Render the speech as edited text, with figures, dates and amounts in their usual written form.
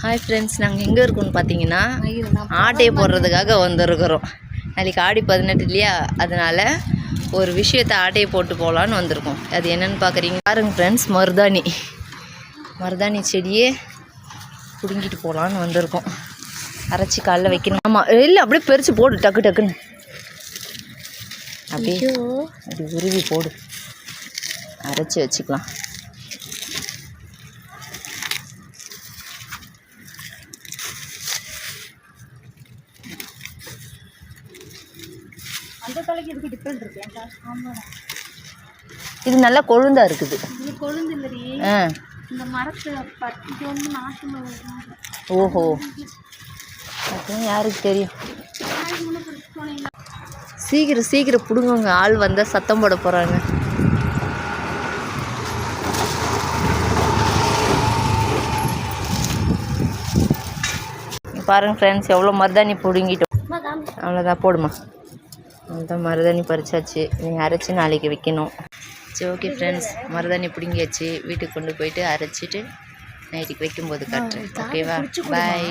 Hi friends, நாங்கள் எங்கே இருக்கோம்னு பார்த்தீங்கன்னா ஆட்டையை போடுறதுக்காக வந்திருக்கிறோம். நாளைக்கு ஆடி 18 இல்லையா, அதனால் ஒரு விஷயத்தை ஆட்டையை போட்டு போகலான்னு வந்திருக்கோம். அது என்னென்னு பார்க்குறீங்க பாருங்க ஃப்ரெண்ட்ஸ். மருதாணி செடியே பிடுங்கிட்டு போகலான்னு வந்திருக்கோம். அரைச்சி காலைல வைக்கணும். ஆமாம், இல்லை அப்படியே பறித்து போடு, டக்கு டக்குன்னு அப்படியே அப்படி உருவி போடு, அரைச்சி வச்சுக்கலாம். அந்த தலைக்கு இதுக்கு டிஃப்ரெண்ட் இருக்கு. இது நல்லா கொழுந்தா இருக்குது. இது கொழுந்து இல்லடி, இந்த மரத்தை பறிச்சு வந்து நாட்டு மரம். ஓஹோ, அதுவும் யாருக்கு தெரியும். சீக்கிரம் சீக்கிரம் பிடுங்குங்க, ஆள் வந்தால் சத்தம் போட போகிறாங்க. பாருங்கள் ஃப்ரெண்ட்ஸ், எவ்வளோ மருதாணி பிடுங்கிட்டோம். அவ்வளோதான், போடுமா. அவ்வளோதான், மருதாணி பறிச்சாச்சு. நீங்கள் அரைச்சி நாளைக்கு வைக்கணும். சரி, ஓகே ஃப்ரெண்ட்ஸ், மருதாணி பிடுங்கியாச்சு. வீட்டுக்கு கொண்டு போயிட்டு அரைச்சிட்டு நைட்டுக்கு வைக்கும்போது காட்டுறேன். ஓகேவா? பாய்.